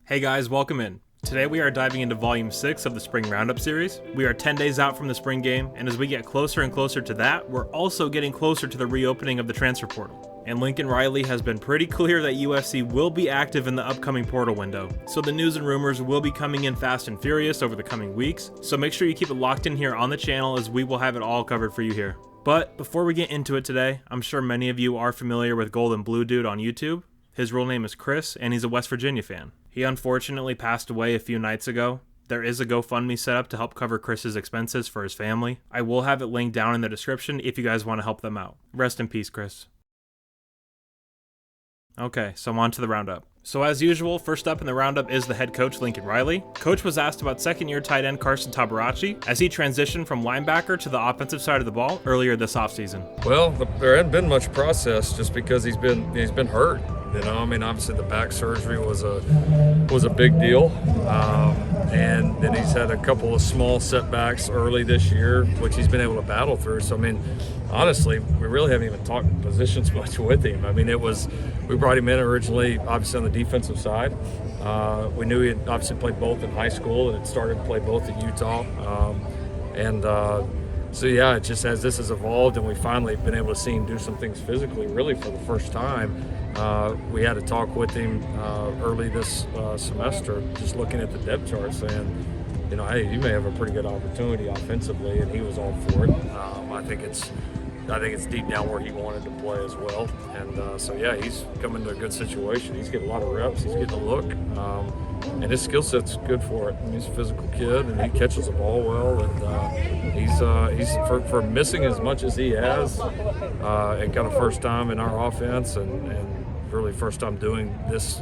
Hey guys, welcome in. Today we are diving into Volume 6 of the Spring Roundup series. We are 10 days out from the spring game, and as we get closer and closer to that, we're also getting closer to the reopening of the transfer portal. And Lincoln Riley has been pretty clear that USC will be active in the upcoming portal window, so the news and rumors will be coming in fast and furious over the coming weeks, so make sure you keep it locked in here on the channel as we will have it all covered for you here. But before we get into it today, I'm sure many of you are familiar with Golden Blue Dude on YouTube. His real name is Chris, and he's a West Virginia fan. He unfortunately passed away a few nights ago. There is a GoFundMe set up to help cover Chris's expenses for his family. I will have it linked down in the description if you guys want to help them out. Rest in peace, Chris. Okay, so on to the Roundup. So as usual, first up in the Roundup is the head coach, Lincoln Riley. Coach was asked about second-year tight end Carson Tabaracci as he transitioned from linebacker to the offensive side of the ball earlier this offseason. Well, there hadn't been much process just because he's been hurt. You know, I mean, obviously the back surgery was a big deal, and then he's had a couple of small setbacks early this year, which he's been able to battle through. So I mean, honestly, we really haven't even talked positions much with him. I mean, we brought him in originally, obviously on the defensive side. We knew he had obviously played both in high school and had started to play both at Utah, so yeah, it just as this has evolved and we finally been able to see him do some things physically, really for the first time. We had a talk with him early this semester, just looking at the depth chart, saying, you know, hey, you may have a pretty good opportunity offensively, and he was all for it. I think it's deep down where he wanted to play as well, and so yeah, he's coming to a good situation. He's getting a lot of reps. He's getting a look. And his skill set's good for it. I mean, he's a physical kid, and he catches the ball well. And he's for missing as much as he has, and kind of first time in our offense, and really first time doing this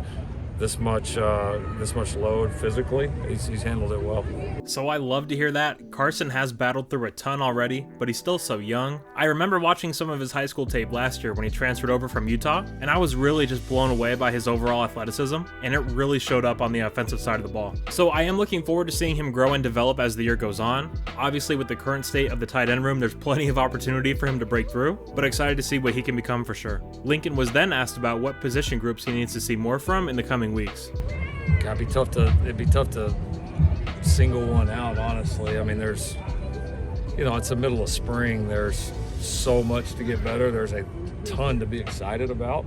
much load physically. He's handled it well. So I love to hear that. Carson has battled through a ton already, but he's still so young. I remember watching some of his high school tape last year when he transferred over from Utah, and I was really just blown away by his overall athleticism, and it really showed up on the offensive side of the ball. So I am looking forward to seeing him grow and develop as the year goes on. Obviously, with the current state of the tight end room, there's plenty of opportunity for him to break through, but excited to see what he can become for sure. Lincoln was then asked about what position groups he needs to see more from in the coming weeks. It'd be tough to single one out, honestly. I mean, there's, you know, it's the middle of spring. There's so much to get better. There's a ton to be excited about.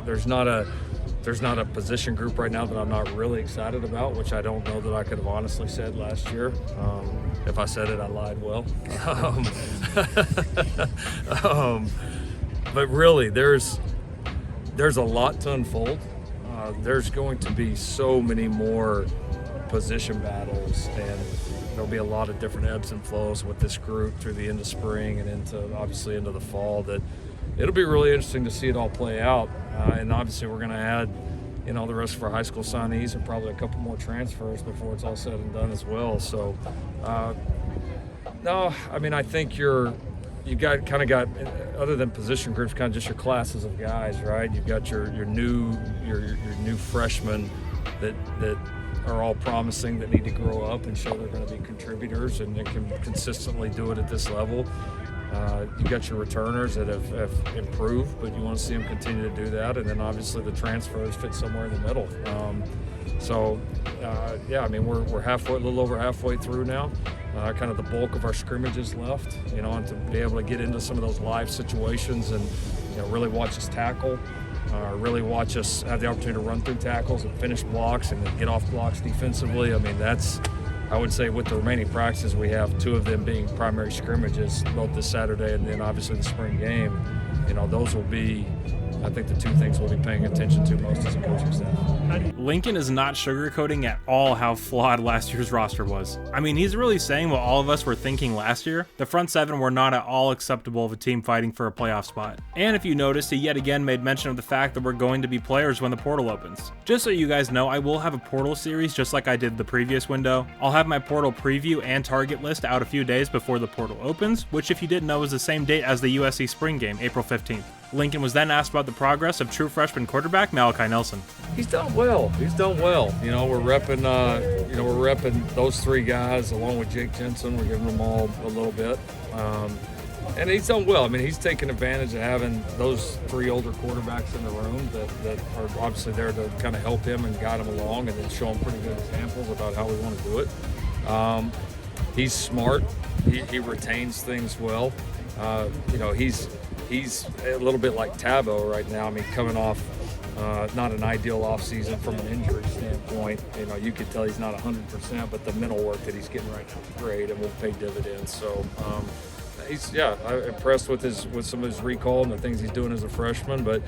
There's not a position group right now that I'm not really excited about, which I don't know that I could have honestly said last year. If I said it, I lied. Well, but really, there's a lot to unfold. There's going to be so many more position battles, and there'll be a lot of different ebbs and flows with this group through the end of spring and obviously into the fall, that it'll be really interesting to see it all play out. And obviously we're going to add, you know, the rest of our high school signees and probably a couple more transfers before it's all said and done as well. So no, I mean, I think you got other than position groups, kind of just your classes of guys, right? You've got your new freshmen that are all promising, that need to grow up and show they're going to be contributors and they can consistently do it at this level. You got your returners that have improved, but you want to see them continue to do that, and then obviously the transfers fit somewhere in the middle. Yeah, I mean, we're a little over halfway through now. Kind of the bulk of our scrimmages left, you know, and to be able to get into some of those live situations and, you know, really watch us tackle, really watch us have the opportunity to run through tackles and finish blocks and then get off blocks defensively. I mean, I would say with the remaining practices we have, 2 of them being primary scrimmages, both this Saturday and then obviously the spring game. You know, those will be, I think, the 2 things we'll be paying attention to most as a coaching staff. Lincoln is not sugarcoating at all how flawed last year's roster was. I mean, he's really saying what all of us were thinking last year. The front 7 were not at all acceptable of a team fighting for a playoff spot. And if you noticed, he yet again made mention of the fact that we're going to be players when the portal opens. Just so you guys know, I will have a portal series just like I did the previous window. I'll have my portal preview and target list out a few days before the portal opens, which if you didn't know is the same date as the USC spring game, April 15th. Lincoln was then asked about the progress of true freshman quarterback Malachi Nelson. He's done well. You know, we're repping those 3 guys along with Jake Jensen. We're giving them all a little bit. And he's done well. I mean, he's taken advantage of having those 3 older quarterbacks in the room that are obviously there to kind of help him and guide him along, and then show him pretty good examples about how we want to do it. He's smart. He retains things well. He's a little bit like Tabo right now. I mean, coming off not an ideal offseason from an injury standpoint. You could tell he's not 100%, but the mental work that he's getting right now is great and will pay dividends. So I'm impressed with some of his recall and the things he's doing as a freshman. But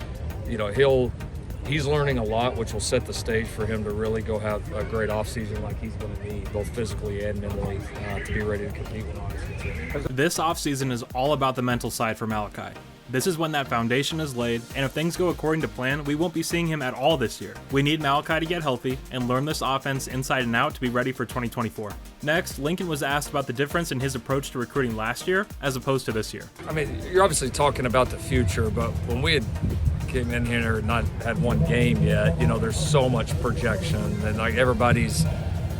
he's learning a lot, which will set the stage for him to really go have a great offseason like he's going to need, both physically and mentally, to be ready to compete with us. This offseason is all about the mental side for Malachi. This is when that foundation is laid, and if things go according to plan, we won't be seeing him at all this year. We need Malachi to get healthy and learn this offense inside and out to be ready for 2024. Next, Lincoln was asked about the difference in his approach to recruiting last year as opposed to this year. I mean, you're obviously talking about the future, but when we came in here and not had one game yet, there's so much projection, and like everybody's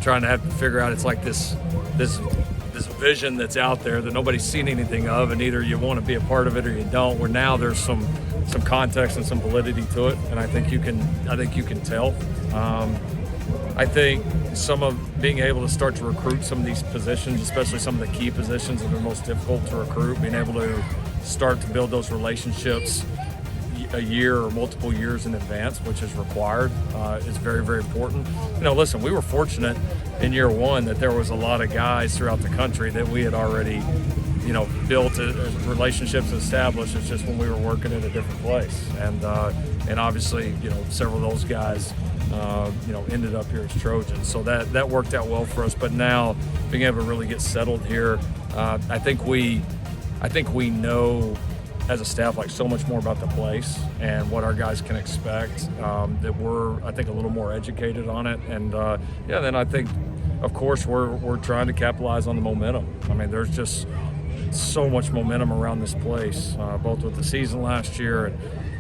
trying to have to figure out, it's like this vision that's out there that nobody's seen anything of, and either you want to be a part of it or you don't, where now there's some context and some validity to it, and I think you can tell. I think some of being able to start to recruit some of these positions, especially some of the key positions that are most difficult to recruit, being able to start to build those relationships a year or multiple years in advance, which is required, is very, very important. Listen, we were fortunate in year one that there was a lot of guys throughout the country that we had already, built relationships established. It's just when we were working at a different place. And obviously, several of those guys, ended up here as Trojans. So that worked out well for us. But now being able to really get settled here, I think we know as a staff, like, so much more about the place and what our guys can expect, that we're, I think, a little more educated on it. And then I think, of course, we're trying to capitalize on the momentum. I mean, there's just so much momentum around this place, both with the season last year and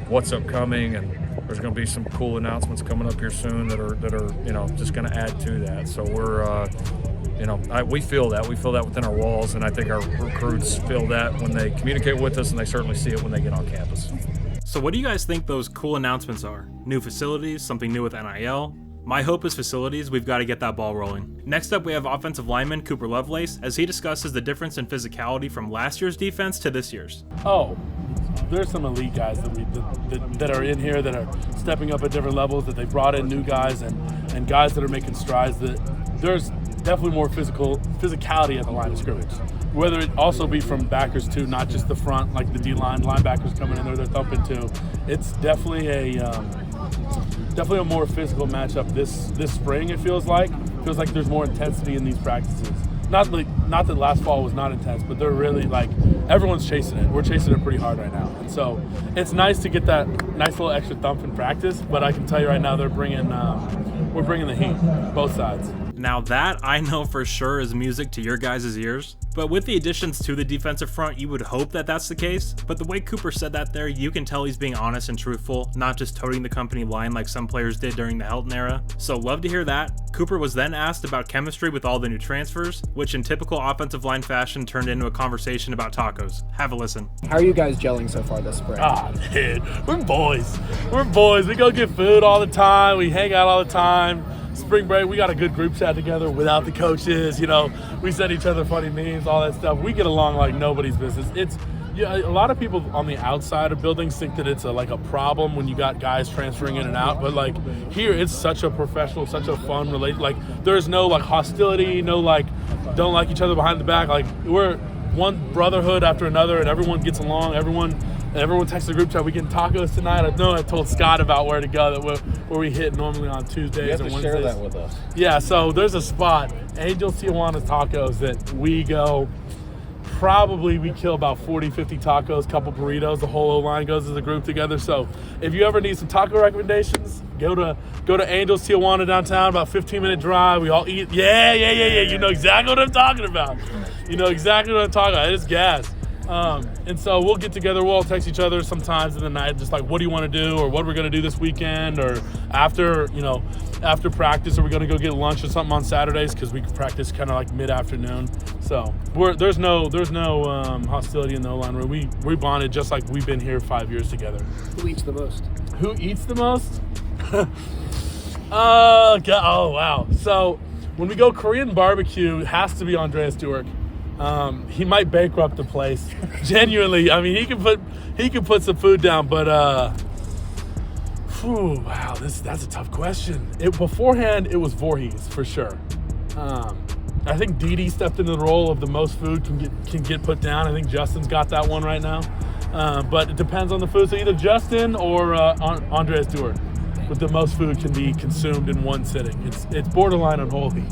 what's upcoming, and there's going to be some cool announcements coming up here soon that are just going to add to that. So we're we feel that within our walls, and I think our recruits feel that when they communicate with us, and they certainly see it when they get on campus. So what do you guys think those cool announcements are? New facilities, something new with NIL? My hope is facilities. We've got to get that ball rolling. Next up, we have offensive lineman Cooper Lovelace as he discusses the difference in physicality from last year's defense to this year's. There's some elite guys that are in here that are stepping up at different levels, that they brought in new guys and guys that are making strides. That there's definitely more physicality at the line of scrimmage. Whether it also be from backers too, not just the front, like the D-line linebackers coming in there, they're thumping too. It's definitely a more physical matchup this spring. It feels like there's more intensity in these practices. Not that last fall was not intense, but they're really, like, everyone's chasing it. We're chasing it pretty hard right now, and so it's nice to get that nice little extra thump in practice. But I can tell you right now, we're bringing the heat, both sides. Now that I know for sure is music to your guys' ears, but with the additions to the defensive front, you would hope that that's the case. But the way Cooper said that there, you can tell he's being honest and truthful, not just toting the company line like some players did during the Helton era. So love to hear that. Cooper was then asked about chemistry with all the new transfers, which in typical offensive line fashion turned into a conversation about tacos. Have a listen. How are you guys gelling so far this spring? Dude, we're boys. We go get food all the time. We hang out all the time. Spring break, we got a good group chat together without the coaches. We send each other funny memes, all that stuff. We get along like nobody's business. A lot of people on the outside of buildings think that it's a problem when you got guys transferring in and out, but like here it's such a professional, such a fun relate. Like there's no like hostility, no like don't like each other behind the back. Like we're one brotherhood after another, and everyone gets along. Everyone texts the group chat. We getting tacos tonight. I told Scott about where to go, where we hit normally on Tuesdays and Wednesdays. You have to share that with us. Yeah, so there's a spot, Angel Tijuana's Tacos, that we go. Probably we kill about 40, 50 tacos, couple burritos. The whole O-line goes as a group together. So if you ever need some taco recommendations, go to Angel's Tijuana downtown, about 15-minute drive. We all eat. Yeah. You know exactly what I'm talking about. It's gas. And so we'll get together, we'll all text each other sometimes in the night, just like, what do you want to do, or what we're going to do this weekend, or after practice, are we going to go get lunch or something on Saturdays, because we practice kind of like mid-afternoon. So there's no hostility in the O-line room. We bonded just like we've been here 5 years together. Who eats the most? Who eats the most? Oh, wow. So when we go Korean barbecue, it has to be Andreas Duerk. He might bankrupt the place. Genuinely, I mean, he can put some food down, but wow, that's a tough question. Beforehand, it was Voorhees for sure. I think Didi stepped into the role of the most food can get put down. I think Justin's got that one right now, but it depends on the food. So either Justin or Andreas Duerk, with the most food can be consumed in one sitting. It's borderline unholy.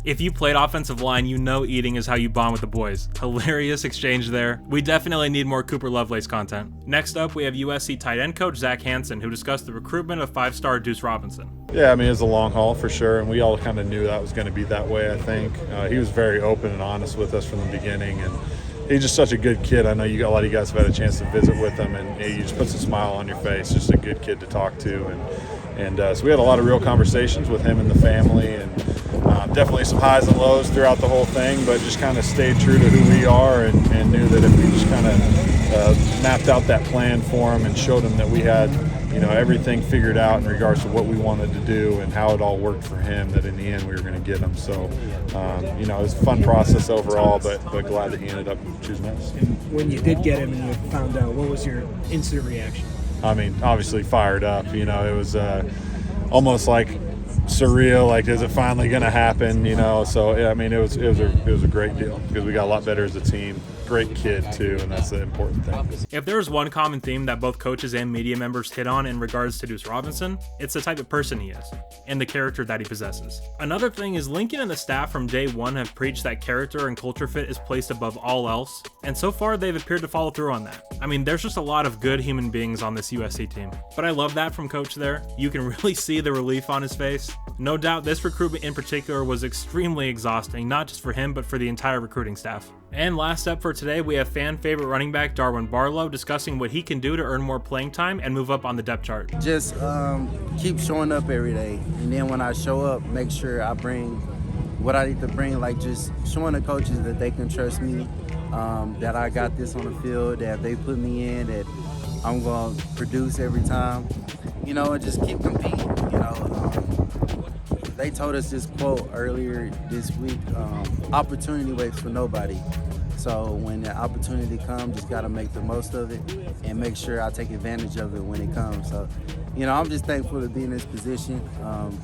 If you played offensive line, you know eating is how you bond with the boys. Hilarious exchange there. We definitely need more Cooper Lovelace content. Next up, we have USC tight end coach Zach Hansen, who discussed the recruitment of 5-star Deuce Robinson. Yeah, I mean, it's a long haul for sure, and we all kind of knew that was going to be that way, I think. He was very open and honest with us from the beginning, and he's just such a good kid. I know a lot of you guys have had a chance to visit with him, and he just puts a smile on your face. Just a good kid to talk to, and so we had a lot of real conversations with him and the family, and definitely some highs and lows throughout the whole thing, but just kind of stayed true to who we are, and knew that if we just kind of mapped out that plan for him and showed him that we had everything figured out in regards to what we wanted to do and how it all worked for him, that in the end we were going to get him. So it was a fun process overall, but glad that he ended up choosing us. And when you did get him and you found out, what was your instant reaction? I mean, obviously fired up. It was almost like surreal, like, is it finally going to happen? So yeah, I mean, it was a great deal because we got a lot better as a team. Great kid too, and that's the important thing. If there's one common theme that both coaches and media members hit on in regards to Deuce Robinson, it's the type of person he is and the character that he possesses. Another thing is Lincoln and the staff from day one have preached that character and culture fit is placed above all else, and so far they've appeared to follow through on that. I mean, there's just a lot of good human beings on this USC team, but I love that from Coach there. You can really see the relief on his face. No doubt this recruitment in particular was extremely exhausting, not just for him, but for the entire recruiting staff. And last up for today, we have fan favorite running back Darwin Barlow discussing what he can do to earn more playing time and move up on the depth chart. Just keep showing up every day, and then when I show up, make sure I bring what I need to bring, like just showing the coaches that they can trust me, that I got this on the field, that they put me in, that I'm going to produce every time, and just keep competing. They told us this quote earlier this week, opportunity waits for nobody. So when the opportunity comes, just got to make the most of it and make sure I take advantage of it when it comes. So, I'm just thankful to be in this position,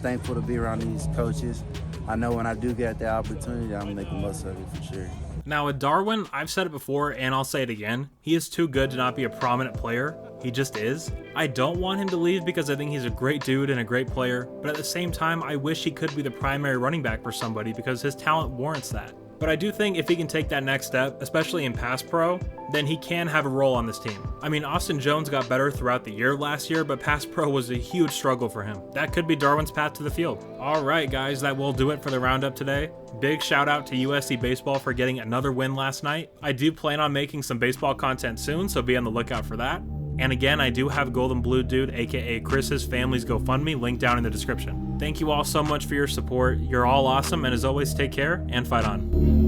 thankful to be around these coaches. I know when I do get the opportunity, I'm going to make the most of it for sure. Now with Darwin, I've said it before and I'll say it again, he is too good to not be a prominent player. He just is. I don't want him to leave because I think he's a great dude and a great player, but at the same time, I wish he could be the primary running back for somebody because his talent warrants that. But I do think if he can take that next step, especially in pass pro, then he can have a role on this team. I mean, Austin Jones got better throughout the year last year, but pass pro was a huge struggle for him. That could be Darwin's path to the field. All right, guys, that will do it for the roundup today. Big shout out to USC Baseball for getting another win last night. I do plan on making some baseball content soon, so be on the lookout for that. And again, I do have Golden Blue Dude, aka Chris's family's GoFundMe, linked down in the description. Thank you all so much for your support. You're all awesome, and as always, take care and fight on.